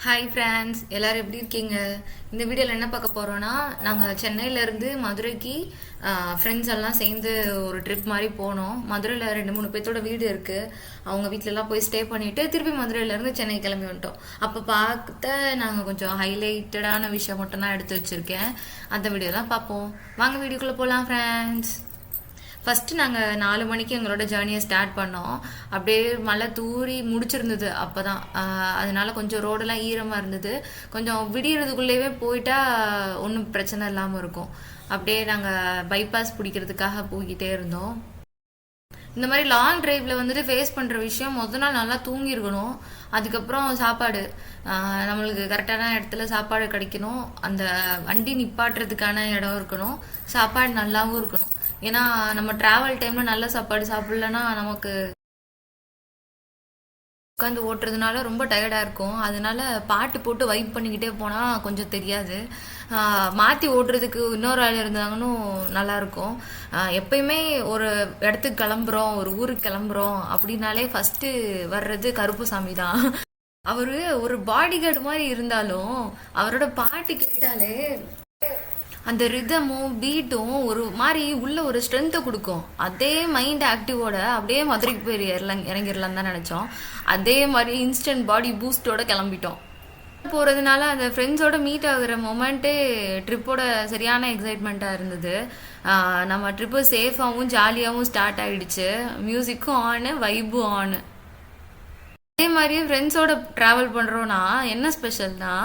Hi friends, எல்லோரும் எப்படி இருக்கீங்க? இந்த வீடியோவில் என்ன பார்க்க போகிறோன்னா, நாங்கள் சென்னையிலேருந்து மதுரைக்கு ஃப்ரெண்ட்ஸ் எல்லாம் சேர்ந்து ஒரு ட்ரிப் மாதிரி போனோம். மதுரையில் 2-3 பேர்த்தோட வீடு இருக்குது. அவங்க வீட்டிலலாம் போய் ஸ்டே பண்ணிவிட்டு திருப்பி மதுரையிலேருந்து சென்னை கிளம்பி வந்துட்டோம். அப்போ பார்த்த நாங்கள் கொஞ்சம் ஹைலைட்டடான விஷயம் மட்டும் தான் எடுத்து வச்சுருக்கேன். அந்த வீடியோ தான் பார்ப்போம். வாங்க வீடியோக்குள்ளே போகலாம் ஃப்ரெண்ட்ஸ். ஃபஸ்ட்டு நாங்கள் 4 மணிக்கு எங்களோட ஜேர்னியை ஸ்டார்ட் பண்ணோம். அப்படியே மழை தூரி முடிச்சிருந்தது அப்போ தான். அதனால கொஞ்சம் ரோடெல்லாம் ஈரமாக இருந்தது. கொஞ்சம் விடியறதுக்குள்ளேயே போயிட்டா ஒன்றும் பிரச்சனை இல்லாமல் இருக்கும். அப்படியே நாங்கள் பைபாஸ் பிடிக்கிறதுக்காக போய்கிட்டே இருந்தோம். இந்த மாதிரி லாங் டிரைவில் வந்துட்டு ஃபேஸ் பண்ணுற விஷயம் முதல் நாள் நல்லா தூங்கியிருக்கணும். அதுக்கப்புறம் சாப்பாடு நம்மளுக்கு கரெக்டான இடத்துல சாப்பாடு கிடைக்கணும். அந்த வண்டி நிப்பாட்டுறதுக்கான இடம் இருக்கணும். சாப்பாடு நல்லாவும் இருக்கணும். ஏன்னா நம்ம டிராவல் டைம்ல நல்ல சாப்பாடு சாப்பிடலன்னா நமக்கு உட்காந்து ஓட்டுறதுனால ரொம்ப டயர்டாக இருக்கும். அதனால பாட்டு போட்டு வைப் பண்ணிக்கிட்டே போனால் கொஞ்சம் தெரியாது. மாற்றி ஓட்டுறதுக்கு இன்னொரு ஆள் இருந்தாங்கன்னு நல்லாயிருக்கும். எப்பயுமே ஒரு இடத்துக்கு கிளம்புறோம், ஒரு ஊருக்கு கிளம்புறோம் அப்படின்னாலே ஃபஸ்ட்டு வர்றது கருப்புசாமி தான். அவர் ஒரு பாடி கார்டு மாதிரி இருந்தாலும் அவரோட பாட்டு கேட்டாலே அந்த ரிதமும் பீட்டும் ஒரு மாதிரி உள்ள ஒரு ஸ்ட்ரென்த்தை கொடுக்கும். அதே மைண்ட் ஆக்டிவோட அப்படியே மதுரைக்கு போய் இறங்கிடலாம் தான் நினச்சோம். அதே மாதிரி இன்ஸ்டன்ட் பாடி பூஸ்டோட கிளம்பிட்டோம். போகிறதுனால அந்த ஃப்ரெண்ட்ஸோட மீட் ஆகுற மொமெண்ட்டே ட்ரிப்போட சரியான எக்ஸைட்மெண்ட்டாக இருந்தது. நம்ம ட்ரிப்பு சேஃபாகவும் ஜாலியாகவும் ஸ்டார்ட் ஆகிடுச்சு. மியூசிக்கும் ஆனு, வைப்பும் ஆனு. அதே மாதிரியே ஃப்ரெண்ட்ஸோட ட்ராவல் பண்ணுறோன்னா என்ன ஸ்பெஷல்னா,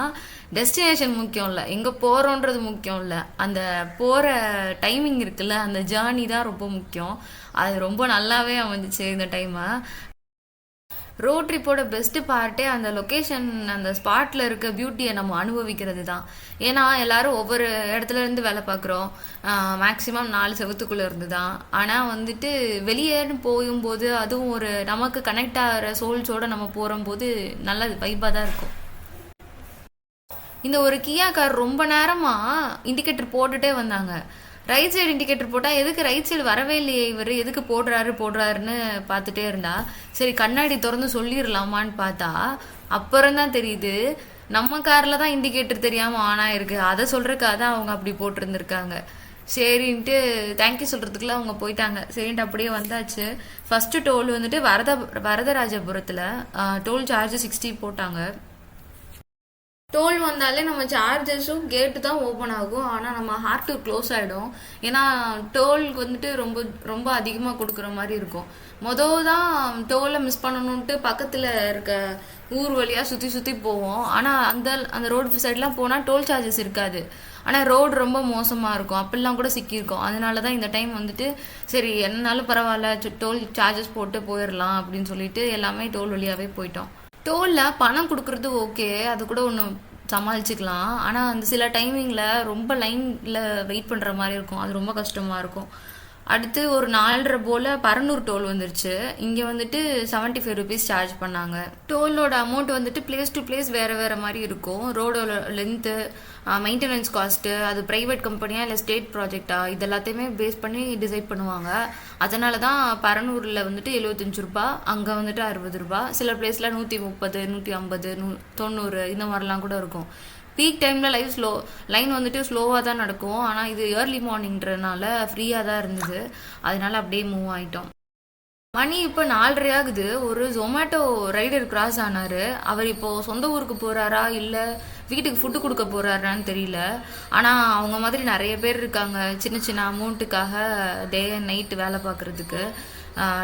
டெஸ்டினேஷன் முக்கியம் இல்லை, எங்கே போகிறோன்றது முக்கியம் இல்லை, அந்த போகிற டைமிங் இருக்குல்ல, அந்த ஜேர்னி தான் ரொம்ப முக்கியம். அது ரொம்ப நல்லாவே அமைஞ்சிச்சு இந்த டைமை. ரோட் ட்ரிப்போட பெஸ்ட் பார்ட்டே அந்த லொக்கேஷன், அந்த ஸ்பாட்டில் இருக்க பியூட்டியை நம்ம அனுபவிக்கிறது தான். ஏன்னா எல்லாரும் ஒவ்வொரு இடத்துல இருந்து வேலை பார்க்குறோம். மேக்ஸிமம் 4 செவத்துக்குள்ளே இருந்து தான். ஆனால் வந்துட்டு வெளியேன்னு போகும்போது அதுவும் ஒரு நமக்கு கனெக்ட் ஆகிற சோல்ஸோடு நம்ம போகும்போது நல்ல வைப்பாக தான் இருக்கும். இந்த ஒரு கியா கார் ரொம்ப நேரமாக இண்டிகேட்டர் போட்டுகிட்டே வந்தாங்க. ரைட் சைடு இண்டிகேட்டர் போட்டால் எதுக்கு ரைட் சைடு வரவே இல்லையே, இவர் எதுக்கு போடுறாருன்னு பார்த்துட்டே இருந்தா. சரி கண்ணாடி திறந்து சொல்லிடலாமான்னு பார்த்தா அப்புறம் தான் தெரியுது நம்ம காரில் தான் இண்டிகேட்டர் தெரியாமல் ஆன் ஆயிருக்கு. அதை சொல்கிறக்காக தான் அவங்க அப்படி போட்டிருந்துருக்காங்க. சரின்ட்டு தேங்க்யூ சொல்கிறதுக்குள்ள அவங்க போயிட்டாங்க. சரின்ட்டு அப்படியே வந்தாச்சு. ஃபஸ்ட்டு டோல் வந்துட்டு வரதராஜபுரத்தில் டோல் சார்ஜ் 60 போட்டாங்க. டோல் வந்தாலே நம்ம சார்ஜஸும் கேட்டு தான் ஓப்பன் ஆகும். ஆனால் நம்ம ஹார்ட் க்ளோஸ் ஆகிடும். ஏன்னா டோலுக்கு வந்துட்டு ரொம்ப ரொம்ப அதிகமாக கொடுக்குற மாதிரி இருக்கும். தான் டோலை மிஸ் பண்ணணுன்ட்டு பக்கத்தில் இருக்க ஊர் வழியாக சுற்றி போவோம். ஆனால் அந்த ரோடு சைட்லாம் போனால் டோல் சார்ஜஸ் இருக்காது. ஆனால் ரோடு ரொம்ப மோசமாக இருக்கும். அப்படிலாம் கூட சிக்கியிருக்கோம். அதனால தான் இந்த டைம் வந்துட்டு சரி என்னாலும் பரவாயில்ல, டோல் சார்ஜஸ் போட்டு போயிடலாம் அப்படின்னு சொல்லிட்டு எல்லாமே டோல் வழியாகவே போயிட்டோம். டோலில் பணம் கொடுக்குறது ஓகே, அது கூட ஒன்று சமாளிச்சுக்கலாம். ஆனால் அந்த சில டைமிங்கில் ரொம்ப லைனில் வெயிட் பண்ணுற மாதிரி இருக்கும். அது ரொம்ப கஷ்டமாக இருக்கும். அடுத்து ஒரு 4:30 போல் பரனூர் டோல் வந்துருச்சு. இங்கே வந்துட்டு 75 ருபீஸ் சார்ஜ் பண்ணாங்க. டோலோட அமௌண்ட் வந்துட்டு பிளேஸ் டு பிளேஸ் வேறு மாதிரி இருக்கும். ரோடோட லென்த்து, மெயின்டெனன்ஸ் காஸ்ட்டு, அது ப்ரைவேட் கம்பெனியா இல்லை ஸ்டேட் ப்ராஜெக்டா, இது எல்லாத்தையுமே பேஸ் பண்ணி டிசைட் பண்ணுவாங்க. அதனால தான் பரனூரில் வந்துட்டு 75 ரூபா, அங்கே வந்துட்டு 60 ரூபா, சில பிளேஸில் 130, 150, 90 இந்த மாதிரிலாம் கூட இருக்கும். பீக் டைமில் லைன் வந்துட்டு ஸ்லோவாக தான் நடக்கும். ஆனால் இது ஏர்லி மார்னிங்கிறதுனால ஃப்ரீயாக தான் இருந்தது. அதனால அப்படியே மூவ் ஆகிட்டோம். மணி இப்போ 4:30 ஆகுது. ஒரு ஜொமேட்டோ ரைடர் கிராஸ் ஆனார். அவர் இப்போது சொந்த ஊருக்கு போகிறாரா இல்லை வீட்டுக்கு ஃபுட்டு கொடுக்க போகிறாரான்னு தெரியல. ஆனால் அவங்க மாதிரி நிறைய பேர் இருக்காங்க சின்ன சின்ன அமௌண்ட்டுக்காக டே அண்ட் நைட்டு வேலை பார்க்குறதுக்கு.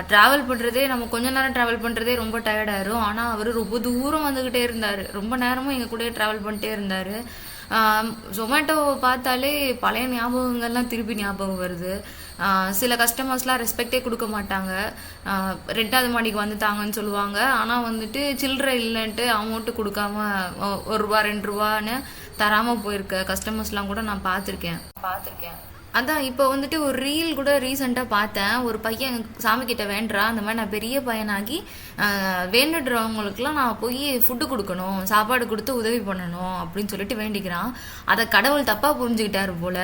ட்ராவல் பண்ணுறதே, நம்ம கொஞ்ச நேரம் ட்ராவல் பண்ணுறதே ரொம்ப டயர்டாயிரும். ஆனால் அவர் ரொம்ப தூரம் வந்துக்கிட்டே இருந்தார். ரொம்ப நேரமும் எங்கள் கூடயே ட்ராவல் பண்ணிட்டே இருந்தார். ஜொமேட்டோவை பார்த்தாலே பழைய ஞாபகங்கள்லாம் திருப்பி ஞாபகம் வருது. சில கஸ்டமர்ஸ்லாம் ரெஸ்பெக்டே கொடுக்க மாட்டாங்க. 2வது மாடிக்கு வந்து தாங்கன்னு சொல்லுவாங்க. ஆனால் வந்துட்டு சில்லறை இல்லைன்ட்டு அமௌண்ட்டு கொடுக்காம 1 ரூபா 2 ரூபான்னு தராமல் போயிருக்க கஸ்டமர்ஸ்லாம் கூட நான் பார்த்துருக்கேன். அதான் இப்போ வந்துட்டு ஒரு ரீல் கூட ரீசெண்டாக பார்த்தேன். ஒரு பையன் சாமி கிட்ட வேண்டுறான், அந்த மாதிரி நான் பெரிய பையனாகி வேண்டுடுறவங்களுக்குலாம் நான் போய் ஃபுட்டு கொடுக்கணும், சாப்பாடு கொடுத்து உதவி பண்ணணும் அப்படின்னு சொல்லிட்டு வேண்டிக்கிறான். அதை கடவுள் தப்பாக புரிஞ்சுக்கிட்டாரு போல.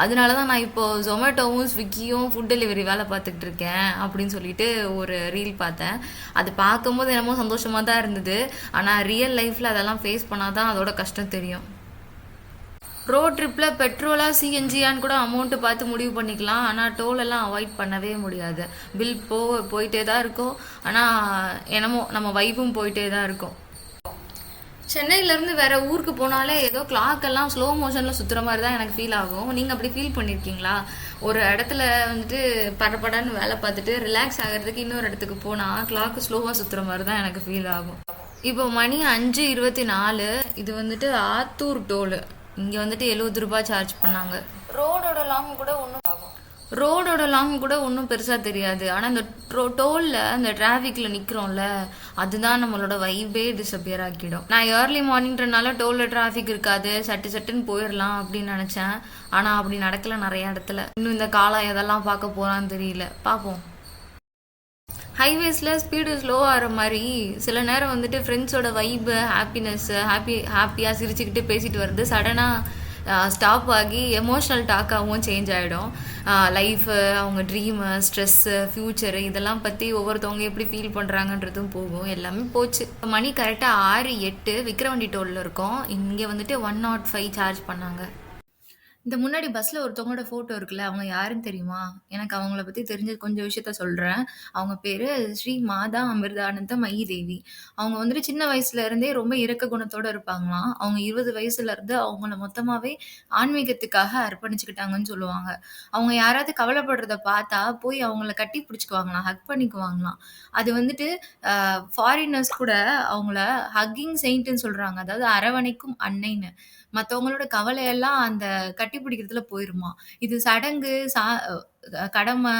அதனால தான் நான் இப்போ ஜொமேட்டோவும் ஸ்விக்கியும் ஃபுட் டெலிவரி வேலை பார்த்துக்கிட்டு இருக்கேன் அப்படின்னு சொல்லிட்டு ஒரு ரீல் பார்த்தேன். அது பார்க்கும்போது என்னமோ சந்தோஷமாக தான் இருந்தது. ஆனால் ரியல் லைஃப்பில் அதெல்லாம் ஃபேஸ் பண்ணாதான் அதோட கஷ்டம் தெரியும். ரோட் ட்ரிப்பில் பெட்ரோலா சிஎன்ஜியான்னு கூட அமௌண்ட்டு பார்த்து முடிவு பண்ணிக்கலாம். ஆனால் டோலெல்லாம் அவாய்ட் பண்ணவே முடியாது. பில் போயிட்டே தான் இருக்கும். ஆனால் என்னமோ நம்ம வைப்பும் போயிட்டே தான் இருக்கும். சென்னையிலேருந்து வேற ஊருக்கு போனாலே ஏதோ கிளாக் எல்லாம் ஸ்லோ மோஷனில் சுற்றுற மாதிரி தான் எனக்கு ஃபீல் ஆகும். நீங்கள் அப்படி ஃபீல் பண்ணியிருக்கீங்களா? ஒரு இடத்துல வந்துட்டு படப்படன்னு வேலை பார்த்துட்டு ரிலாக்ஸ் ஆகிறதுக்கு இன்னொரு இடத்துக்கு போனால் கிளாக்கு ஸ்லோவாக சுற்றுற மாதிரி தான் எனக்கு ஃபீல் ஆகும். இப்போ மணி 5:24. இது வந்துட்டு ஆத்தூர் டோலு. இங்கே வந்துட்டு 70 ரூபாய் சார்ஜ் பண்ணாங்க. ரோடோட லாங் கூட ஒன்றும் பெருசாக தெரியாது. ஆனால் இந்த டோலில் இந்த டிராஃபிக்கில் நிற்கிறோம்ல, அதுதான் நம்மளோட வைபே டிஸப்பியர் ஆக்கிடும். நான் ஏர்லி மார்னிங்கிறனால டோலில் டிராஃபிக் இருக்காது, சட்டுன்னு போயிடலாம் அப்படின்னு நினச்சேன். ஆனால் அப்படி நடக்கல நிறைய இடத்துல. இன்னும் இந்த காலம் எதெல்லாம் பார்க்க போகிறான்னு தெரியல, பார்ப்போம். ஹைவேஸில் ஸ்பீடு ஸ்லோ ஆகிற மாதிரி சில நேரம் வந்துட்டு ஃப்ரெண்ட்ஸோட வைப்பு, ஹாப்பியாக சிரிச்சுக்கிட்டு பேசிட்டு வருது சடனாக ஸ்டாப் ஆகி எமோஷ்னல் டாக்காகவும் சேஞ்ச் ஆகிடும். லைஃபு, அவங்க ட்ரீமு, ஸ்ட்ரெஸ்ஸு, ஃப்யூச்சரு இதெல்லாம் பற்றி ஒவ்வொருத்தவங்க எப்படி ஃபீல் பண்ணுறாங்கன்றதும் போகும். எல்லாமே போச்சு. மணி கரெக்டாக 6:08 விக்ரவாண்டி டோலில் இருக்கோம். இங்கே வந்துட்டு 105 சார்ஜ் பண்ணாங்க. இந்த முன்னாடி பஸ்ஸில் ஒருத்தவங்களோட ஃபோட்டோ இருக்குல்ல, அவங்க யாருன்னு தெரியுமா? எனக்கு அவங்கள பற்றி தெரிஞ்ச கொஞ்சம் விஷயத்த சொல்கிறேன். அவங்க பேர் ஸ்ரீ மாதா அமிர்தானந்த மயி தேவி. அவங்க வந்துட்டு சின்ன வயசுலேருந்தே ரொம்ப இரக்க குணத்தோடு இருப்பாங்களாம். அவங்க 20 வயசுலேருந்து அவங்கள மொத்தமாகவே ஆன்மீகத்துக்காக அர்ப்பணிச்சுக்கிட்டாங்கன்னு சொல்லுவாங்க. அவங்க யாராவது கவலைப்படுறத பார்த்தா போய் அவங்கள கட்டி பிடிச்சிக்குவாங்களாம், ஹக் பண்ணிக்குவாங்களாம். அது வந்துட்டு ஃபாரினர்ஸ் கூட அவங்கள ஹக்கிங் செயின்ட்டுன்னு சொல்கிறாங்க, அதாவது அரவணைக்கும் அன்னைன்னு. மற்றவங்களோட கவலையெல்லாம் அந்த கட்டி பிடிக்கிறதுல போயிருமா. இது சடங்கு, கடமை,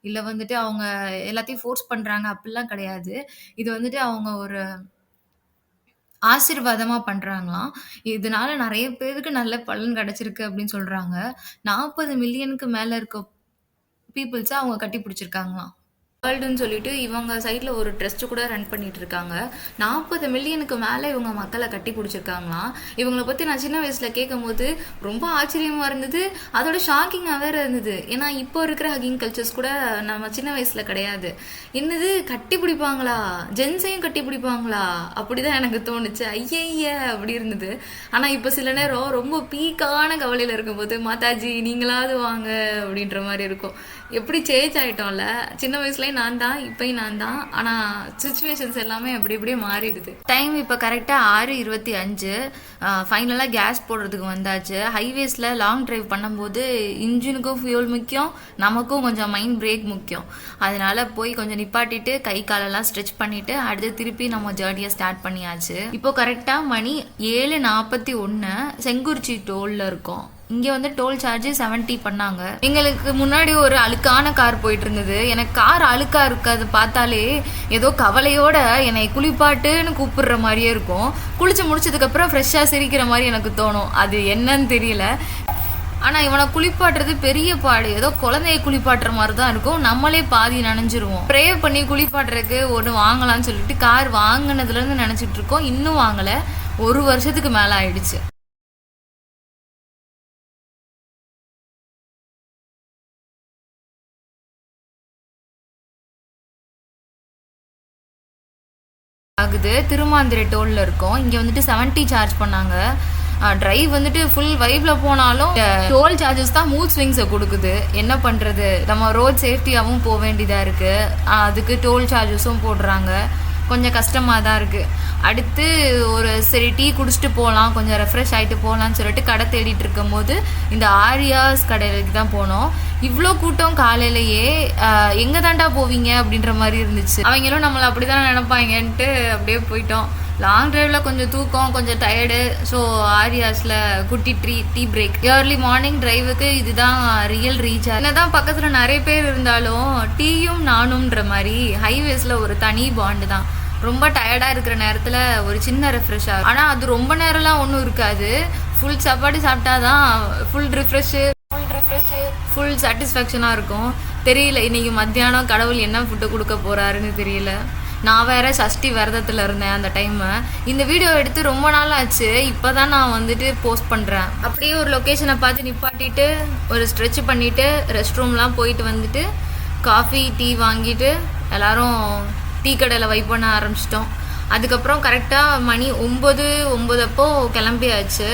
இல்லை வந்துட்டு அவங்க எல்லாத்தையும் ஃபோர்ஸ் பண்ணுறாங்க அப்படிலாம் கிடையாது. இது வந்துட்டு அவங்க ஒரு ஆசீர்வாதமா பண்றாங்களாம். இதனால நிறைய பேருக்கு நல்ல பலன் கிடைச்சிருக்கு அப்படின்னு சொல்றாங்க. 40 மில்லியனுக்கு மேல இருக்க பீப்பிள்ஸ அவங்க கட்டி பிடிச்சிருக்காங்களாம். வேர்ல்டுன்னு சொல்லிட்டு இவங்க சைடில் ஒரு ட்ரஸ்ட் கூட ரன் பண்ணிட்டு இருக்காங்க. 40 மில்லியனுக்கு மேலே இவங்க மக்களை கட்டி பிடிச்சிருக்காங்களாம். இவங்களை பற்றி நான் சின்ன வயசில் கேட்கும் போது ரொம்ப ஆச்சரியமாக இருந்தது, அதோட ஷாக்கிங்காக வேற இருந்தது. ஏன்னா இப்போ இருக்கிற ஹக்கிங் கல்ச்சர்ஸ் கூட நம்ம சின்ன வயசில் கிடையாது. என்னது கட்டி பிடிப்பாங்களா, ஜென்ஸையும் கட்டி பிடிப்பாங்களா அப்படிதான் எனக்கு தோணுச்சு. ஐய அப்படி இருந்தது. ஆனால் இப்போ சில நேரம் ரொம்ப பீக்கான கவலையில் இருக்கும்போது மாதாஜி நீங்களாவது வாங்க அப்படின்ற மாதிரி இருக்கும். எப்படி சேஞ்ச் ஆகிட்டோம்ல, சின்ன வயசுல நான் தான், இப்பயும் நான் தான். ஆனால் சுச்சுவேஷன்ஸ் எல்லாமே அப்படி இப்படியே மாறிடுது. டைம் இப்போ கரெக்டாக 6:25. ஃபைனலாக கேஸ் போடுறதுக்கு வந்தாச்சு. ஹைவேஸில் லாங் டிரைவ் பண்ணும்போது இன்ஜினுக்கும் ஃபியூல் முக்கியம், நமக்கும் கொஞ்சம் மைண்ட் பிரேக் முக்கியம். அதனால போய் கொஞ்சம் நிப்பாட்டிட்டு கை காலெல்லாம் ஸ்ட்ரெச் பண்ணிட்டு அடுத்து திருப்பி நம்ம ஜேர்னியை ஸ்டார்ட் பண்ணியாச்சு. இப்போ கரெக்டாக மணி 7:41 செங்குறிச்சி டோலில் இருக்கோம். இங்கே வந்து டோல் சார்ஜ் 70 பண்ணாங்க. எங்களுக்கு முன்னாடி ஒரு அழுக்கான கார் போயிட்டு இருந்தது. எனக்கு கார் அழுக்கா இருக்காது பார்த்தாலே ஏதோ கவலையோட என்னை குளிப்பாட்டுன்னு கூப்பிடுற மாதிரியே இருக்கும். குளிச்சு முடிச்சதுக்கு அப்புறம் ஃப்ரெஷ்ஷாக சிரிக்கிற மாதிரி எனக்கு தோணும். அது என்னன்னு தெரியல. ஆனால் இவனை குளிப்பாட்டுறது பெரிய பாடு. ஏதோ குழந்தைய குளிப்பாட்டுற மாதிரி தான் இருக்கும். நம்மளே பாதி நனைஞ்சிருவோம். ப்ரே பண்ணி குளிப்பாட்டுறதுக்கு ஒன்று வாங்கலாம்னு சொல்லிட்டு கார் வாங்கினதுலேருந்து நினச்சிட்டு இருக்கோம். இன்னும் வாங்கலை. 1 வருஷத்துக்கு மேலே ஆயிடுச்சு. ஆகுது. திருமாந்திரை டோலில் இருக்கோம். இங்கே வந்துட்டு 70 சார்ஜ் பண்ணாங்க. டிரைவ் வந்துட்டு ஃபுல் வைப்பில் போனாலும் டோல் சார்ஜஸ் தான் மூட் ஸ்விங்ஸை கொடுக்குது. என்ன பண்ணுறது, நம்ம ரோட் சேஃப்டியாகவும் போக வேண்டியதாக இருக்குது. அதுக்கு டோல் சார்ஜஸும் போடுறாங்க. கொஞ்சம் கஷ்டமாக தான் இருக்குது. அடுத்து ஒரு சரி டீ குடிச்சிட்டு போகலாம், கொஞ்சம் ரெஃப்ரெஷ் ஆகிட்டு போகலான்னு சொல்லிட்டு கடை தேடிட்டு இருக்கும் போது இந்த ஆரியாஸ் கடைக்கு தான் போனோம். இவ்வளோ கூட்டம் காலையிலேயே, எங்கே தாண்டா போவீங்க அப்படின்ற மாதிரி இருந்துச்சு. அவங்களும் நம்மளை அப்படி தான் நினைப்பாங்கன்ட்டு அப்படியே போயிட்டோம். லாங் டிரைவில் கொஞ்சம் தூக்கம், கொஞ்சம் டயர்டு. ஸோ ஆரியாஸில் குட்டி டீ பிரேக். ஏர்லி மார்னிங் டிரைவுக்கு இதுதான் ரியல் ரீசார்ஜ். என்னதான் பக்கத்தில் நிறைய பேர் இருந்தாலும் டீயும் நானும்ன்ற மாதிரி ஹைவேஸில் ஒரு தனி பாண்டு தான். ரொம்ப டயர்டாக இருக்கிற நேரத்தில் ஒரு சின்ன ரெஃப்ரெஷ் ஆகும். ஆனால் அது ரொம்ப நேரம்லாம் ஒன்றும் இருக்காது. ஃபுல் சாப்பாடு சாப்பிட்டாதான் ஃபுல் ரிஃப்ரெஷ்ஷு ஃபுல் சாட்டிஸ்ஃபேக்ஷனாக இருக்கும். தெரியல இன்னைக்கு மத்தியானம் கடவுள் என்ன ஃபுட்டு கொடுக்க போகிறாருன்னு தெரியல. நான் வேற சஷ்டி விரதத்தில் இருந்தேன் அந்த டைமு. இந்த வீடியோ எடுத்து ரொம்ப நாள் ஆச்சு, இப்போ தான் நான் வந்துட்டு போஸ்ட் பண்ணுறேன். அப்படியே ஒரு லொக்கேஷனை பார்த்து நிப்பாட்டிட்டு ஒரு ஸ்ட்ரெச் பண்ணிவிட்டு ரெஸ்ட் ரூம்லாம் போயிட்டு வந்துட்டு காஃபி டீ வாங்கிட்டு எல்லோரும் டீ கடையில் வைப் பண்ண ஆரம்பிச்சிட்டோம். அதுக்கப்புறம் கரெக்டாக மணி 9 அப்போ கிளம்பியாச்சு.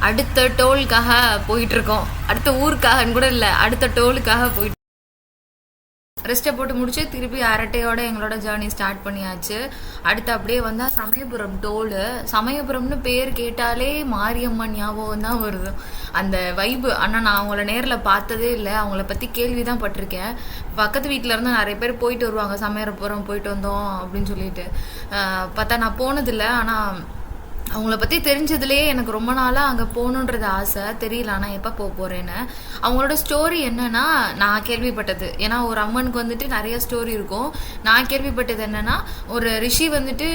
அடுத்த டோலுக்காக போயிட்டுருக்கோம். அடுத்த ஊருக்காகன்னு கூட இல்லை, அடுத்த டோலுக்காக போயிட்டு ரெஸ்ட்டை போட்டு முடிச்சு திருப்பி அரட்டையோட எங்களோட ஜேர்னி ஸ்டார்ட் பண்ணியாச்சு. அடுத்து அப்படியே வந்தால் சமயபுரம் டோலு. சமயபுரம்னு பேர் கேட்டாலே மாரியம்மன் ஞாபகம் தான் வருது, அந்த வைப்பு. ஆனால் நான் அவங்கள நேரில் பார்த்ததே இல்லை, அவங்கள பற்றி கேள்வி தான் பட்டிருக்கேன். பக்கத்து வீட்டில் இருந்து நிறைய பேர் போயிட்டு வருவாங்க, சமயபுரம் போயிட்டு வந்தோம் அப்படின்னு சொல்லிட்டு. பார்த்தா நான் போனதில்லை, ஆனால் அவங்கள பற்றி தெரிஞ்சதுலேயே எனக்கு ரொம்ப நாளாக அங்கே போகணுன்றது ஆசை. தெரியல ஆனால் எப்போ போக போகிறேன்னு. அவங்களோட ஸ்டோரி என்னன்னா, நான் கேள்விப்பட்டது, ஏன்னா ஒரு அம்மனுக்கு வந்துட்டு நிறைய ஸ்டோரி இருக்கும். நான் கேள்விப்பட்டது என்னன்னா, ஒரு ரிஷி வந்துட்டு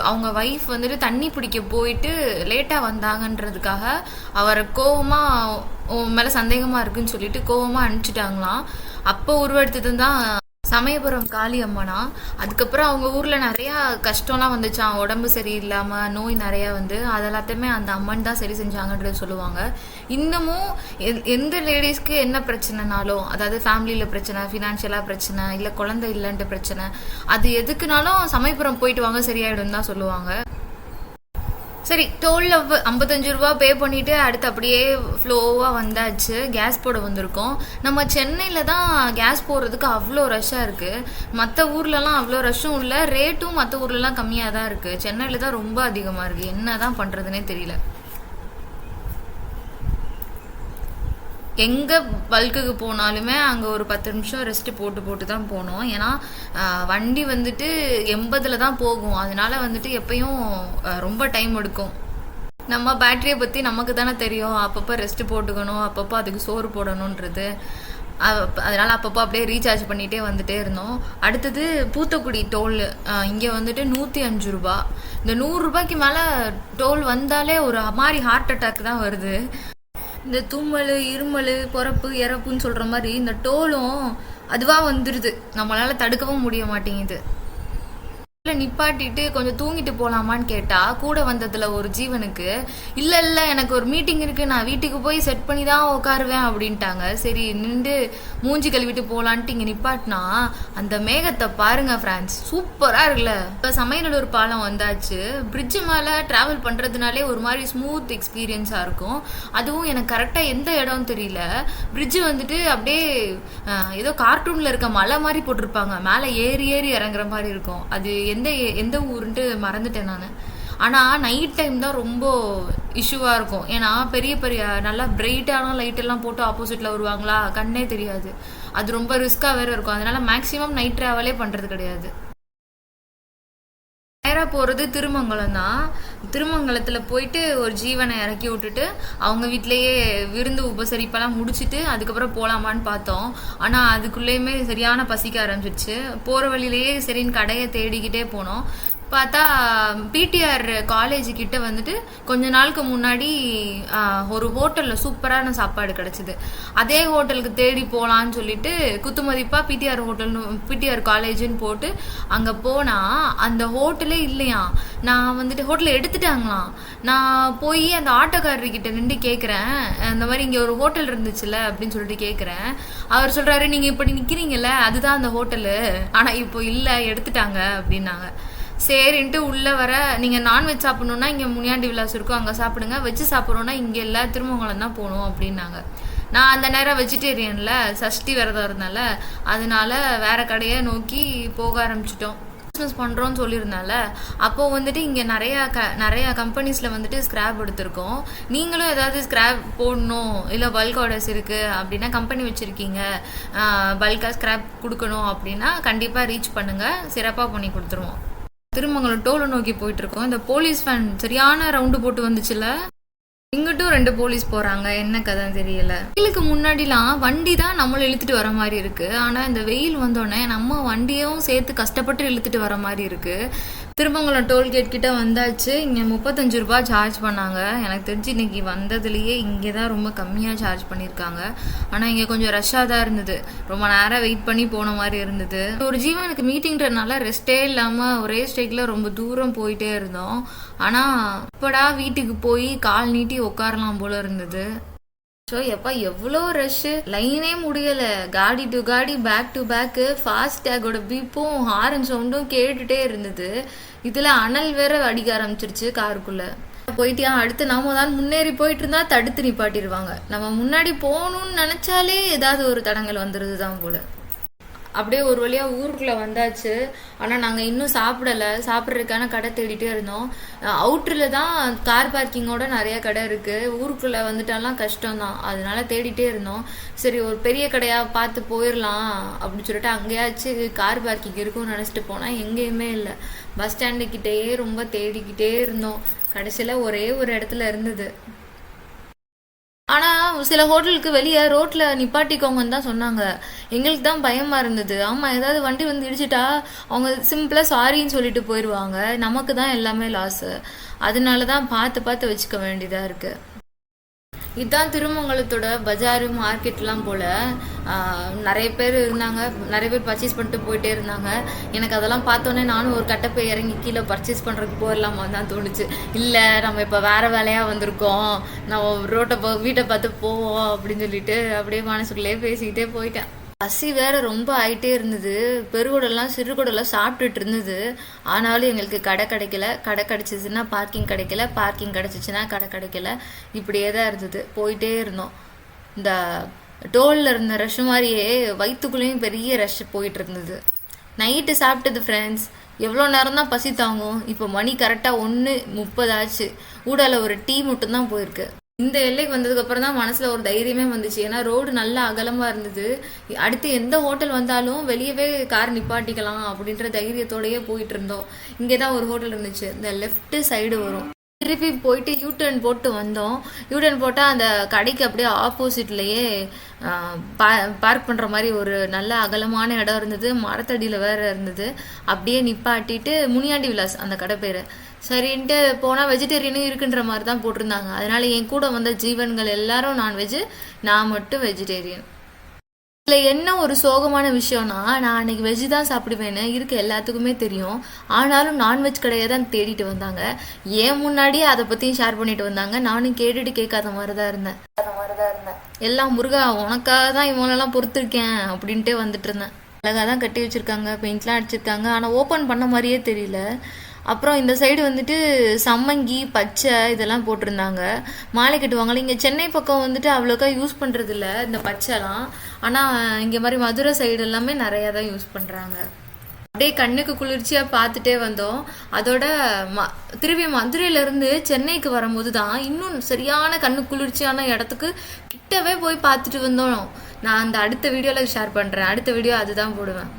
அவங்க ஒய்ஃப் வந்துட்டு தண்ணி பிடிக்க போயிட்டு லேட்டாக வந்தாங்கன்றதுக்காக அவரை கோவமாக மேலே சந்தேகமாக இருக்குன்னு சொல்லிட்டு கோவமாக அனுப்பிச்சிட்டாங்களாம். அப்போ உருவெடுத்தது தான் சமயபுரம் காளி அம்மனா. அதுக்கப்புறம் அவங்க ஊரில் நிறையா கஷ்டம்லாம் வந்துச்சான், உடம்பு சரியில்லாமல் நோய் நிறையா வந்து அதெல்லாத்தையுமே அந்த அம்மன் தான் சரி செஞ்சாங்கன்றது சொல்லுவாங்க. இன்னமும் எந்த லேடிஸ்க்கு என்ன பிரச்சனைனாலும், அதாவது ஃபேமிலியில் பிரச்சனை, ஃபினான்ஷியலாக பிரச்சனை, இல்லை குழந்தை இல்லைன்ட்டு பிரச்சனை, அது எதுக்குனாலும் சமயபுரம் போயிட்டு வாங்க சரியாயிடும் தான் சொல்லுவாங்க. சரி, டோலில் 55 ரூபா பே பண்ணிவிட்டு அடுத்து அப்படியே ஃப்ளோவாக வந்தாச்சு. கேஸ் போட வந்திருக்கோம். நம்ம சென்னையில் தான் கேஸ் போடுறதுக்கு அவ்வளோ ரஷ்ஷாக இருக்குது. மற்ற ஊர்லலாம் அவ்வளோ ரஷ்ஷும் இல்லை, ரேட்டும் மற்ற ஊர்லலாம் கம்மியாக தான் இருக்குது. சென்னையில் தான் ரொம்ப அதிகமாக இருக்குது. என்ன தான் பண்ணுறதுனே தெரியல. எங்கே பல்க்குக்கு போனாலுமே அங்கே ஒரு 10 நிமிஷம் ரெஸ்ட்டு போட்டு தான் போனோம். ஏன்னா வண்டி வந்துட்டு 80 தான் போகும், அதனால வந்துட்டு எப்பயும் ரொம்ப டைம் எடுக்கும். நம்ம பேட்டரியை பற்றி நமக்கு தானே தெரியும், அப்பப்போ ரெஸ்ட்டு போட்டுக்கணும், அப்பப்போ அதுக்கு சோறு போடணுன்றது. அதனால் அப்பப்போ அப்படியே ரீசார்ஜ் பண்ணிகிட்டே வந்துட்டே இருந்தோம். அடுத்தது பூத்தக்குடி டோல். இங்கே வந்துட்டு 105 ரூபா. இந்த 100 ரூபாய்க்கு மேலே டோல் வந்தாலே ஒரு மாதிரி ஹார்ட் அட்டாக் தான் வருது. இந்த தும்மல், இருமல், பொறப்பு, இறப்புன்னு சொல்கிற மாதிரி இந்த டோலும் அதுவாக வந்துடுது, நம்மளால் தடுக்கவும் முடிய மாட்டேங்குது. நிப்பாட்டிட்டு கொஞ்சம் தூங்கிட்டு போகலாமான்னு கேட்டால் கூட வந்ததில் ஒரு ஜீவனுக்கு இல்லை எனக்கு ஒரு மீட்டிங் இருக்குது, நான் வீட்டுக்கு போய் செட் பண்ணி தான் உட்காருவேன் அப்படின்ட்டாங்க. சரி நின்று மூஞ்சி கழுவிட்டு போகலான்ட்டு இங்கே நிப்பாட்டினா அந்த மேகத்தை பாருங்க ஃப்ரெண்ட்ஸ், சூப்பராக இருக்குல்ல. இப்போ சமையலூர் பாலம் வந்தாச்சு. பிரிட்ஜு மேலே ட்ராவல் பண்ணுறதுனாலே ஒரு மாதிரி ஸ்மூத் எக்ஸ்பீரியன்ஸாக இருக்கும். அதுவும் எனக்கு கரெக்டாக எந்த இடம்னு தெரியல. பிரிட்ஜு வந்துட்டு அப்படியே ஏதோ கார்ட்டூனில் இருக்க மலை மாதிரி போட்டிருப்பாங்க, மேலே ஏறி இறங்குற மாதிரி இருக்கும். அது எந்த ஊருன்ட்டு மறந்துட்டேன் நான். ஆனால் நைட் டைம் தான் ரொம்ப இஷ்யூவாக இருக்கும். ஏன்னா பெரிய நல்லா பிரைட்டான லைட்டெல்லாம் போட்டு ஆப்போசிட்டில் வருவாங்களா, கண்ணே தெரியாது. அது ரொம்ப ரிஸ்க்காக வேறு இருக்கும். அதனால மேக்ஸிமம் நைட் ட்ராவலே பண்ணுறது கிடையாது. நேராக போகிறது திருமங்கலம் தான். திருமங்கலத்தில் போயிட்டு ஒரு ஜீவனை இறக்கி விட்டுட்டு அவங்க வீட்டிலேயே விருந்து உபசரிப்பெல்லாம் முடிச்சுட்டு அதுக்கப்புறம் போகலாமான்னு பார்த்தோம். ஆனால் அதுக்குள்ளேயுமே சரியான பசிக்க ஆரம்பிச்சிருச்சு. போகிற வழியிலேயே சரின்னு கடையை தேடிக்கிட்டே போனோம். பார்த்தா பிடிஆர் காலேஜ் கிட்ட வந்துட்டு கொஞ்ச நாளுக்கு முன்னாடி ஒரு ஹோட்டலில் சூப்பரான சாப்பாடு கிடச்சிது. அதே ஹோட்டலுக்கு தேடி போகலான்னு சொல்லிட்டு குத்துமதிப்பாக பிடிஆர் காலேஜுன்னு போட்டு அங்கே போனால் அந்த ஹோட்டலே இல்லையா. நான் வந்துட்டு ஹோட்டலை எடுத்துட்டாங்களாம். நான் போய் அந்த ஆட்டோக்காரர்கிட்ட நின்று கேட்குறேன், இந்த மாதிரி இங்கே ஒரு ஹோட்டல் இருந்துச்சுல்ல அப்படின்னு சொல்லிட்டு கேட்குறேன். அவர் சொல்கிறாரு, நீங்கள் இப்படி நிற்கிறீங்கல்ல அதுதான் அந்த ஹோட்டலு, ஆனால் இப்போ இல்லை எடுத்துட்டாங்க அப்படின்னாங்க. சரின்ட்டு உள்ளே வர, நீங்கள் நான்வெஜ் சாப்பிட்ணுன்னா இங்கே முனியாண்டி விலாஸ் இருக்கும், அங்கே சாப்பிடுங்க, வெஜ்ஜு சாப்பிட்றோன்னா இங்கே இல்லை திருமங்கலம் தான் போகணும் அப்படின்னாங்க. நான் அந்த நேரம் வெஜிடேரியனில் சஷ்டி விரதம் இருந்தனால அதனால வேறு கடையை நோக்கி போக ஆரம்பிச்சிட்டோம். பிஸ்னஸ் பண்ணுறோன்னு சொல்லியிருந்தால அப்போது வந்துட்டு இங்கே நிறையா கம்பெனிஸில் வந்துட்டு ஸ்க்ராப் எடுத்திருக்கோம். நீங்களும் ஏதாவது ஸ்க்ராப் போடணும், இல்லை பல்க் ஆர்டர்ஸ் இருக்குது அப்படின்னா, கம்பெனி வச்சுருக்கீங்க, பல்காக ஸ்க்ராப் கொடுக்கணும் அப்படின்னா கண்டிப்பாக ரீச் பண்ணுங்கள், சிறப்பாக பண்ணி கொடுத்துருவோம். திருமங்கலம் டோலை நோக்கி போயிட்டு இருக்கோம். இந்த போலீஸ் வேன் சரியான ரவுண்டு போட்டு வந்துச்சுல. இங்கிட்டும் 2 போலீஸ் போறாங்க, என்ன கதை தெரியல. வெயிலுக்கு முன்னாடிலாம் வண்டி தான் நம்மளை இழுத்துட்டு வர மாதிரி இருக்கு. ஆனா இந்த வெயில் வந்தோடனே நம்ம வண்டியும் சேர்த்து கஷ்டப்பட்டு இழுத்துட்டு வர மாதிரி இருக்கு. திருமங்கலம் டோல்கேட் கிட்ட வந்தாச்சு. இங்கே 35 ரூபாய் சார்ஜ் பண்ணாங்க. எனக்கு தெரிஞ்சு இன்னைக்கு வந்ததுலேயே இங்கே தான் ரொம்ப கம்மியாக சார்ஜ் பண்ணியிருக்காங்க. ஆனால் இங்கே கொஞ்சம் ரஷ்ஷாக தான் இருந்தது. ரொம்ப நேரம் வெயிட் பண்ணி போன மாதிரி இருந்தது. ஒரு ஜீவனுக்கு மீட்டிங்கிறதுனால ரெஸ்டே இல்லாமல் ஒரே ஸ்ட்ரைக்கில் ரொம்ப தூரம் போயிட்டே இருந்தோம். ஆனால் இப்படா வீட்டுக்கு போய் கால் நீட்டி உட்காரலாம் போல இருந்தது. ஸோ எப்பா எவ்வளோ ரஷ்ஷு, லைனே முடியல. காடி டு காடி, பேக் டு பேக்கு, ஃபாஸ்டேகோட பீப்பும் ஹாரன் சவுண்டும் கேட்டுட்டே இருந்தது. இதில் அனல் வேற அடிக்க ஆரம்பிச்சிருச்சு காருக்குள்ள. போயிட்டியா, அடுத்து நாம தான் முன்னேறி போயிட்டு இருந்தா தடுத்து நிப்பாட்டிடுவாங்க. நம்ம முன்னாடி போகணும்னு நினைச்சாலே ஏதாவது ஒரு தடங்கள் வந்துடுது தான் போல. அப்படியே ஒரு வழியாக ஊருக்குள்ளே வந்தாச்சு. ஆனால் நாங்கள் இன்னும் சாப்பிட்றதுக்கான கடை தேடிட்டே இருந்தோம். அவுட்டரில் தான் கார் பார்க்கிங்கோட நிறைய கடை இருக்குது. ஊருக்குள்ளே வந்துட்டாலாம் கஷ்டம்தான். அதனால தேடிட்டே இருந்தோம். சரி ஒரு பெரிய கடையாக பார்த்து போயிடலாம் அப்படின்னு சொல்லிட்டு அங்கேயாச்சும் கார் பார்க்கிங் இருக்கும்னு நினச்சிட்டு போனால் எங்கேயுமே இல்லை. பஸ் ஸ்டாண்டுக்கிட்டேயே ரொம்ப தேடிக்கிட்டே இருந்தோம். கடைசியில் ஒரே ஒரு இடத்துல இருந்தது. ஆனால் சில ஹோட்டலுக்கு வெளியே ரோட்டில் நிப்பாட்டிக்கோங்கன்னு தான் சொன்னாங்க. எங்களுக்கு தான் பயமாக இருந்தது. ஆமாம், ஏதாவது வண்டி வந்து இடிச்சிட்டா அவங்க சிம்பிளாக சாரின்னு சொல்லிட்டு போயிடுவாங்க. நமக்கு தான் எல்லாமே லாஸு. அதனால தான் பார்த்து வச்சுக்க வேண்டியதாக இருக்குது. இதுதான் திருமங்கலத்தோட பஜாரு மார்க்கெட்லாம் போல். நிறைய பேர் இருந்தாங்க. நிறைய பேர் பர்ச்சேஸ் பண்ணிட்டு போயிட்டே இருந்தாங்க. எனக்கு அதெல்லாம் பார்த்தோன்னே நானும் ஒரு கட்டை போய் இறங்கி கீழே பர்ச்சேஸ் பண்ணுறதுக்கு போயிடலாமா தான் தோணுச்சு. இல்லை, நம்ம இப்போ வேறு வேலையாக வந்திருக்கோம், நம்ம வீட்டை பார்த்து போவோம் அப்படின்னு சொல்லிட்டு அப்படியே மனசுக்குள்ளேயே பேசிக்கிட்டே போயிட்டேன். பசி வேற ரொம்ப ஆயிட்டே இருந்தது. பெருகுடெல்லாம் சிறுகுடெல்லாம் சாப்பிட்டுட்டு இருந்தது. ஆனாலும் எங்களுக்கு கடை கிடைக்கல. கடை கிடைச்சிச்சுன்னா பார்க்கிங் கிடைக்கல, பார்க்கிங் கிடைச்சிச்சுன்னா கடை கிடைக்கல. இப்படியே தான் இருந்தது. போயிட்டே இருந்தோம். இந்த டோலில் இருந்த ரஷ் மாதிரியே வயிற்றுக்குள்ளேயும் பெரிய ரஷ் போயிட்டு இருந்தது. நைட்டு சாப்பிட்டது ஃப்ரெண்ட்ஸ். எவ்வளோ நேரம் தான் பசி தாங்கும்? இப்போ மணி கரெக்டாக 1:30 ஆச்சு. ஊடால ஒரு டீ மட்டும்தான் போயிருக்கு. இந்த எல்லைக்கு வந்ததுக்கு அப்புறம் தான் மனசுல ஒரு தைரியமே வந்துச்சு. ஏன்னா ரோடு நல்லா அகலமா இருந்தது. அடுத்து எந்த ஹோட்டல் வந்தாலும் வெளியவே கார் நிப்பாட்டிக்கலாம் அப்படின்ற தைரியத்தோடயே போயிட்டு இருந்தோம். இங்கேதான் ஒரு ஹோட்டல் இருந்துச்சு. இந்த லெஃப்ட் சைடு வரும். திருப்பி போயிட்டு யூடர்ன் போட்டு வந்தோம். யூடர்ன் போட்டால் அந்த கடைக்கு அப்படியே ஆப்போசிட்லேயே பார்க் பண்ணுற மாதிரி ஒரு நல்ல அகலமான இடம் இருந்தது. மரத்தடியில் வேற இருந்தது. அப்படியே நிப்பாட்டிட்டு முனியாண்டி விலாஸ் அந்த கடை பேர். சரின்ட்டு போனால் வெஜிடேரியனும் இருக்குன்ற மாதிரி தான் போட்டிருந்தாங்க. அதனால என் கூட வந்த ஜீவன்கள் எல்லாரும் நான்வெஜ், நான் மட்டும் வெஜிடேரியன். இதில் என்ன ஒரு சோகமான விஷயம்னா, நான் அன்னைக்கு வெஜ் தான் சாப்பிடுவேன்னு இருக்க எல்லாத்துக்குமே தெரியும். ஆனாலும் நான்வெஜ் கடையை தான் தேடிட்டு வந்தாங்க. ஏன் முன்னாடியே அதை பற்றியும் ஷேர் பண்ணிட்டு வந்தாங்க. நானும் கேட்டுட்டு கேட்காத மாதிரி தான் இருந்தேன். எல்லாம் முருகா உனக்காக தான் இவங்களெல்லாம் பொறுத்திருக்கேன் அப்படின்ட்டே வந்துட்டு இருந்தேன். அழகாக தான் கட்டி வச்சிருக்காங்க, பெயிண்ட்லாம் அடிச்சிருக்காங்க. ஆனால் ஓப்பன் பண்ண மாதிரியே தெரியல. அப்புறம் இந்த சைடு வந்துட்டு சம்மங்கி, பச்சை இதெல்லாம் போட்டிருந்தாங்க. மாலை கட்டுவாங்களே. இங்கே சென்னை பக்கம் வந்துட்டு அவ்வளோக்கா யூஸ் பண்ணுறது இல்லை இந்த பச்சைலாம். ஆனால் இங்கே மாதிரி மதுரை சைடு எல்லாமே நிறையா தான் யூஸ் பண்ணுறாங்க. அப்படியே கண்ணுக்கு குளிர்ச்சியாக பார்த்துட்டே வந்தோம். அதோட திரும்பி மதுரையிலேருந்து சென்னைக்கு வரும்போது தான் இன்னும் சரியான கண்ணு குளிர்ச்சியான இடத்துக்கு கிட்டவே போய் பார்த்துட்டு வந்தோம். நான் அந்த அடுத்த வீடியோவில் ஷேர் பண்ணுறேன். அடுத்த வீடியோ அதுதான் போடுவேன்.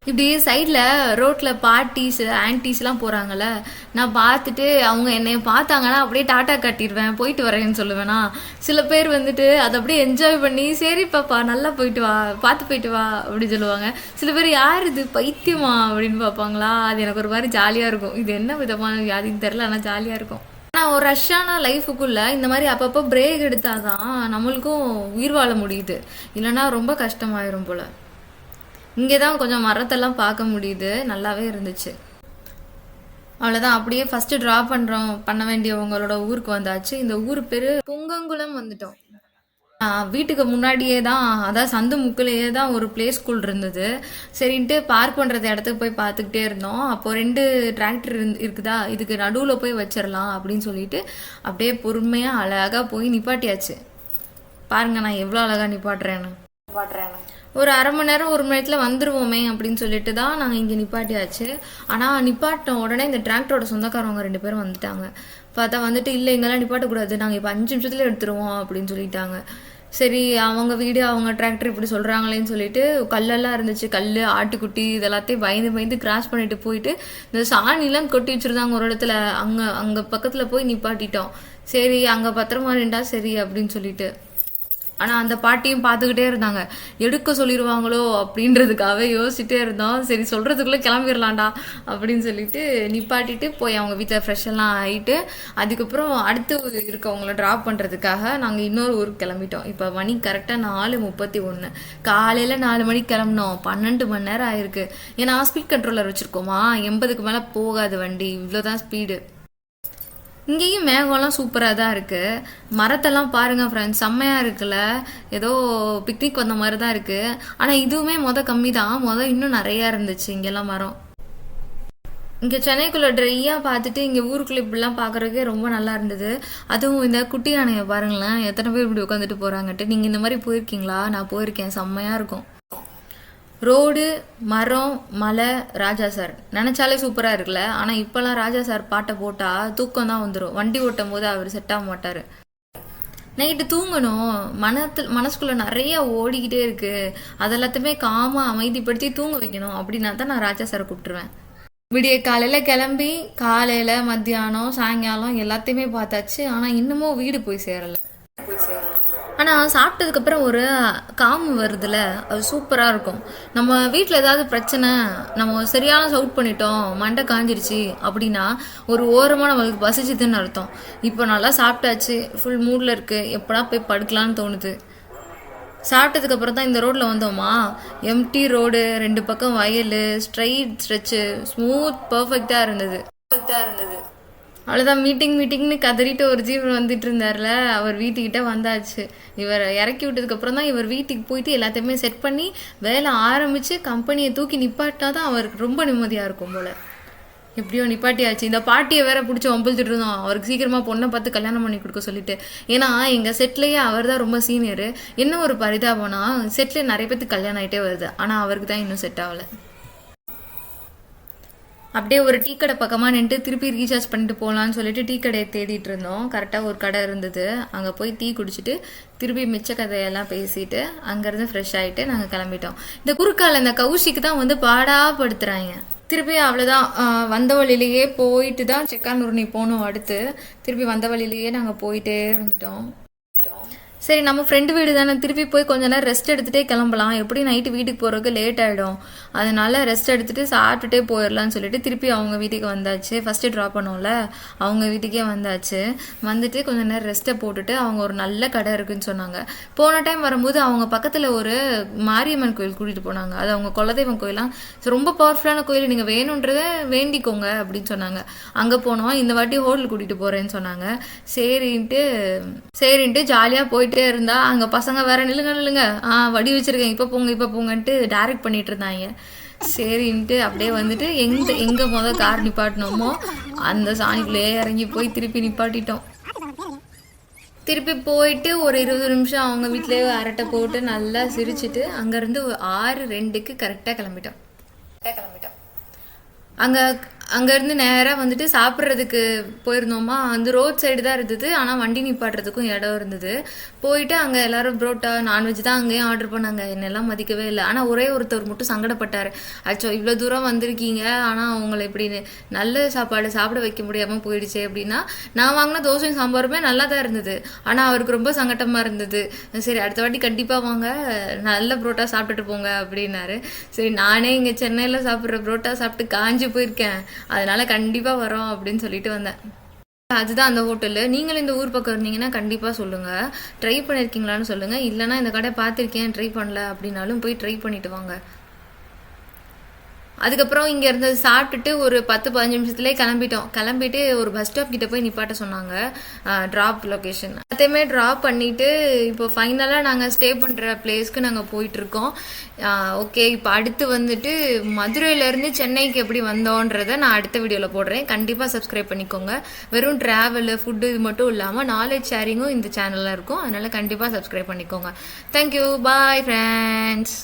இப்படி சைடில் ரோட்டில் பாட்டிஸ் ஆன்டிஸ்லாம் போகிறாங்கல்ல, நான் பார்த்துட்டு அவங்க என்னை பார்த்தாங்கன்னா அப்படியே டாட்டா காட்டிடுவேன், போயிட்டு வரேன்னு சொல்லுவேனா. சில பேர் வந்துட்டு அதை அப்படியே என்ஜாய் பண்ணி சரி பாப்பா நல்லா போயிட்டு வா, பார்த்து போயிட்டு வா அப்படின்னு சொல்லுவாங்க. சில பேர் யார் இது பைத்தியமா அப்படின்னு பார்ப்பாங்களா. அது எனக்கு ஒரு மாதிரி ஜாலியாக இருக்கும். இது என்ன விதமான வியாதின்னு தெரில, ஆனால் ஜாலியாக இருக்கும். ஆனால் ஒரு ரஷ்ஷான லைஃபுக்குள்ளே இந்த மாதிரி அப்பப்போ பிரேக் எடுத்தாதான் நம்மளுக்கும் உயிர் வாழ முடியுது. இல்லைன்னா ரொம்ப கஷ்டமாயிரும் போல். இங்கே தான் கொஞ்சம் மரத்தெல்லாம் பார்க்க முடியுது. நல்லாவே இருந்துச்சு. அவ்வளோதான். அப்படியே ஃபஸ்ட்டு ட்ரா பண்ண வேண்டியவங்களோட ஊருக்கு வந்தாச்சு. இந்த ஊர் பேர் புங்கங்குளம் வந்துட்டோம். வீட்டுக்கு முன்னாடியே தான், அதாவது சந்து முக்கிலேயே தான் ஒரு பிளே ஸ்கூல் இருந்தது. சரின்ட்டு பார்க் பண்ணுறது இடத்துக்கு போய் பார்த்துக்கிட்டே இருந்தோம். அப்போது 2 டிராக்டர் இருக்குதா, இதுக்கு நடுவில் போய் வச்சிடலாம் அப்படின்னு சொல்லிட்டு அப்படியே பொறுமையாக அழகாக போய் நிப்பாட்டியாச்சு. பாருங்க நான் எவ்வளோ அழகாக நிப்பாட்டுறேன்னு. ஒரு அரை மணி நேரம் 1 மணி நேரத்தில் வந்துடுவோமே அப்படின்னு சொல்லிட்டு தான் நாங்கள் இங்கே நிப்பாட்டியாச்சு. ஆனால் நிப்பாட்டின உடனே இந்த டிராக்டரோட சொந்தக்காரவங்க 2 பேரும் வந்துட்டாங்க. பார்த்தா வந்துட்டு இல்லை இங்கெல்லாம் நிப்பாட்டக்கூடாது, நாங்கள் இப்போ 5 நிமிஷத்துல எடுத்துருவோம் அப்படின்னு சொல்லிட்டாங்க. சரி அவங்க வீடு அவங்க டிராக்டர் இப்படி சொல்கிறாங்களேன்னு சொல்லிட்டு கல்லெல்லாம் இருந்துச்சு. கல், ஆட்டுக்குட்டி இதெல்லாத்தையும் பயந்து கிராஸ் பண்ணிட்டு போயிட்டு இந்த சாணிலாம் கொட்டி வச்சுருந்தாங்க ஒரு இடத்துல. அங்கே பக்கத்தில் போய் நிப்பாட்டிட்டோம். சரி அங்கே பத்திரமா நின்றா சரி அப்படின்னு சொல்லிட்டு ஆனால் அந்த பாட்டியும் பார்த்துக்கிட்டே இருந்தாங்க, எடுக்க சொல்லிடுவாங்களோ அப்படின்றதுக்காக யோசிச்சுட்டே இருந்தோம். சரி சொல்கிறதுக்குள்ளே கிளம்பிடலாம்டா அப்படின்னு சொல்லிட்டு நிப்பாட்டிட்டு போய் அவங்க வீட்டில் ஃப்ரெஷ் எல்லாம் ஆகிட்டு அதுக்கப்புறம் அடுத்து இருக்கவங்கள ட்ராப் பண்ணுறதுக்காக நாங்கள் இன்னொரு ஊருக்கு கிளம்பிட்டோம். இப்போ மணி கரெக்டாக 4:31. காலையில் 4 மணிக்கு கிளம்பினோம், 12 மணி நேரம் ஆயிருக்கு. ஏன்னா ஸ்பீட் கண்ட்ரோலர் வச்சுருக்கோமா, 80க்கு மேலே போகாது வண்டி, இவ்வளோதான் ஸ்பீடு. இங்கேயும் மேகம்லாம் சூப்பராக தான் இருக்குது. மரத்தெல்லாம் பாருங்கள் ஃப்ரெண்ட்ஸ், செம்மையாக இருக்குல்ல, ஏதோ பிக்னிக் வந்த மாதிரி தான் இருக்குது. ஆனால் இதுவுமே கம்மி தான், இன்னும் நிறையா இருந்துச்சு இங்கெல்லாம் மரம். இங்கே சென்னைக்குள்ளே ட்ரையாக பார்த்துட்டு இங்கே ஊருக்குள்ளே இப்படிலாம் பார்க்குறதுக்கே ரொம்ப நல்லா இருந்தது. அதுவும் இந்த குட்டி யானையை பாருங்களேன், எத்தனை பேர் இப்படி உட்காந்துட்டு போகிறாங்கன்ட்டு. நீங்கள் இந்த மாதிரி போயிருக்கீங்களா? நான் போயிருக்கேன், செம்மையாக இருக்கும். ரோடு, மரம், மலை, ராஜா சார் நினச்சாலே சூப்பராக இருக்குல்ல. ஆனால் இப்போல்லாம் ராஜா சார் பாட்டை போட்டால் தூக்கம் தான் வந்துடும். வண்டி ஓட்டும் போது அவர் செட் ஆக மாட்டார். நைட்டு தூங்கணும், மனசுக்குள்ளே நிறைய ஓடிக்கிட்டே இருக்கு, அதெல்லாத்தையுமே காமாக அமைதிப்படுத்தி தூங்க வைக்கணும். அப்படின்னா தான் நான் ராஜா சாரை கூப்பிட்டுருவேன். விடிய காலையில் கிளம்பி காலையில் மத்தியானம் சாயங்காலம் எல்லாத்தையுமே பார்த்தாச்சு. ஆனால் இன்னமும் வீடு போய் சேரலை. ஆனால் சாப்பிட்டதுக்கப்புறம் ஒரு காம் வருதுல்ல, அது சூப்பராக இருக்கும். நம்ம வீட்டில் ஏதாவது பிரச்சனை, நம்ம சரியான சவுட் பண்ணிட்டோம், மண்டை காஞ்சிருச்சு அப்படின்னா ஒரு ஓரமாக நம்மளுக்கு பசிச்சுதுன்னு அர்த்தம். இப்போ நல்லா சாப்பிட்டாச்சு, ஃபுல் மூடில் இருக்குது, எப்படா போய் படுக்கலான்னு தோணுது. சாப்பிட்டதுக்கப்புறம் தான் இந்த ரோட்டில் வந்தோமா, எம்டி ரோடு, 2 பக்கம் வயல், ஸ்ட்ரைட் ஸ்ட்ரெச்சு, ஸ்மூத், பர்ஃபெக்டாக இருந்தது. அவ்வளோதான். மீட்டிங்னு கதறிட்டு ஒரு ஜீவன் வந்துட்டு இருந்தார்ல, அவர் வீட்டுக்கிட்ட வந்தாச்சு. இவர் இறக்கி விட்டதுக்கப்புறம் தான் இவர் வீட்டுக்கு போயிட்டு எல்லாத்தையுமே செட் பண்ணி வேலை ஆரம்பித்து கம்பெனியை தூக்கி நிப்பாட்டினா தான் அவருக்கு ரொம்ப நிம்மதியாக இருக்கும் போல். எப்படியோ நிப்பாட்டியாச்சு. இந்த பாட்டியை வேற பிடிச்சி வம்பிழுத்துட்டு இருந்தோம், அவருக்கு சீக்கிரமாக பொண்ணை பார்த்து கல்யாணம் பண்ணி கொடுக்க சொல்லிட்டு. ஏன்னா எங்கள் செட்லேயே அவர் தான் ரொம்ப சீனியரு. என்ன ஒரு பரிதாபம்னா, செட்லேயே நிறைய பேருக்கு கல்யாணம் ஆகிட்டே வருது, ஆனால் அவருக்கு தான் இன்னும் செட் ஆகலை. அப்படியே ஒரு டீ கடை பக்கமாக நின்று திருப்பி ரீசார்ஜ் பண்ணிட்டு போகலான்னு சொல்லிட்டு டீ கடையை தேடிட்டு இருந்தோம். கரெக்டாக ஒரு கடை இருந்தது, அங்கே போய் டீ குடிச்சிட்டு திருப்பி மிச்ச கதையெல்லாம் பேசிட்டு அங்கேருந்து ஃப்ரெஷ் ஆகிட்டு நாங்கள் கிளம்பிட்டோம். இந்த குறுக்கால இந்த கௌஷிக்கு தான் பாடாப்படுத்துகிறாங்க. திருப்பி அவ்வளோதான், வந்த வழியிலேயே போயிட்டு தான் செக்கானூர்னி போனோம். அடுத்து திருப்பி வந்த வழியிலேயே நாங்கள் போயிட்டே இருந்துட்டோம். சரி நம்ம ஃப்ரெண்டு வீடு தானே, திருப்பி போய் கொஞ்ச நேரம் ரெஸ்ட் எடுத்துகிட்டே கிளம்பலாம், எப்படி நைட்டு வீட்டுக்கு போகிறதுக்கு லேட் ஆகிடும், அதனால ரெஸ்ட் எடுத்துகிட்டு சாப்பிட்டுட்டே போயிடலான்னு சொல்லிட்டு திருப்பி அவங்க வீட்டுக்கு வந்தாச்சு. ஃபஸ்ட்டு ட்ராப் பண்ணோம்ல, அவங்க வீட்டுக்கே வந்தாச்சு. வந்துட்டு கொஞ்சம் நேரம் ரெஸ்ட்டை போட்டுட்டு அவங்க ஒரு நல்ல கடை இருக்குன்னு சொன்னாங்க. போன டைம் வரும்போது அவங்க பக்கத்தில் ஒரு மாரியம்மன் கோயில் கூட்டிகிட்டு போனாங்க. அது அவங்க குலதெய்வம் கோயிலாம், ரொம்ப பவர்ஃபுல்லான கோயில், நீங்கள் வேணுன்றதை வேண்டிக்கோங்க அப்படின்னு சொன்னாங்க. அங்கே போனோம். இந்த வாட்டி ஹோட்டல் கூட்டிகிட்டு போகிறேன்னு சொன்னாங்க. சரின்ட்டு ஜாலியாக போயிட்டு இருந்தா அங்க பசங்க வேற நில்லுங்க வடி வச்சிருக்கேன், இப்ப போங்கன்ட்டு டைரக்ட் பண்ணிட்டு இருந்தாங்க. சரின்ட்டு அப்படியே வந்துட்டு எங்க கார் நிப்பாட்டினோமோ அந்த சாணிக்குள்ளேயே இறங்கி போய் திருப்பி நிப்பாட்டிட்டோம். திருப்பி போயிட்டு ஒரு 20 நிமிஷம் அவங்க வீட்லயே அரட்டை போட்டு நல்லா சிரிச்சுட்டு அங்கிருந்து 6:02க்கு கரெக்டா கிளம்பிட்டோம். அங்கேருந்து நேராக வந்துட்டு சாப்பிட்றதுக்கு போயிருந்தோமா. அந்த ரோட் சைடு தான் இருந்தது, ஆனால் வண்டி நிப்பாட்டுறதுக்கும் இடம் இருந்தது. போயிட்டு அங்கே எல்லாரும் புரோட்டா நான்வெஜ் தான் அங்கேயும் ஆர்டர் பண்ணாங்க. என்னெல்லாம் மதிக்கவே இல்லை. ஆனால் ஒருத்தர் மட்டும் சங்கடப்பட்டார். ஆச்சோ இவ்வளோ தூரம் வந்திருக்கீங்க, ஆனால் அவங்களை இப்படி நல்ல சாப்பாடு சாப்பிட வைக்க முடியாமல் போயிடுச்சு அப்படின்னா. நான் வாங்கின தோசையும் சாம்பாருமே நல்லா தான் இருந்தது, ஆனால் அவருக்கு ரொம்ப சங்கட்டமாக இருந்தது. சரி அடுத்த வாட்டி கண்டிப்பாக வாங்க, நல்ல புரோட்டா சாப்பிட்டுட்டு போங்க அப்படின்னாரு. சரி நானே இங்கே சென்னையில் சாப்பிட்ற புரோட்டா சாப்பிட்டு காஞ்சி போயிருக்கேன், அதனால கண்டிப்பா வரோம் அப்படின்னு சொல்லிட்டு வந்தேன். அதுதான் அந்த ஹோட்டலு. நீங்களும் இந்த ஊர் பக்கம் இருந்தீங்கன்னா கண்டிப்பா சொல்லுங்க, ட்ரை பண்ணிருக்கீங்களான்னு சொல்லுங்க. இல்லைன்னா இந்த கடை பார்த்துருக்கேன் ட்ரை பண்ணல அப்படின்னாலும் போய் ட்ரை பண்ணிட்டு வாங்க. அதுக்கப்புறம் இங்கே இருந்து சாப்பிட்டுட்டு ஒரு 10-15 நிமிஷத்துலேயே கிளம்பிட்டு ஒரு பஸ் ஸ்டாப் கிட்ட போய் நிப்பாட்ட சொன்னாங்க, ட்ராப் லொக்கேஷன். எல்லாத்தையுமே ட்ராப் பண்ணிட்டு இப்போ ஃபைனலாக நாங்கள் ஸ்டே பண்ணுற பிளேஸ்க்கு நாங்கள் போயிட்டுருக்கோம். ஓகே, இப்போ அடுத்து வந்துட்டு மதுரையிலேருந்து சென்னைக்கு எப்படி வந்தோன்றதை நான் அடுத்த வீடியோவில் போடுறேன். கண்டிப்பாக சப்ஸ்கிரைப் பண்ணிக்கோங்க. வெறும் ட்ராவலு ஃபுட்டு இது மட்டும் இல்லாமல் நாலேஜ் ஷேரிங்கும் இந்த சேனலில் இருக்கும், அதனால் கண்டிப்பாக சப்ஸ்கிரைப் பண்ணிக்கோங்க. Thank you, bye friends.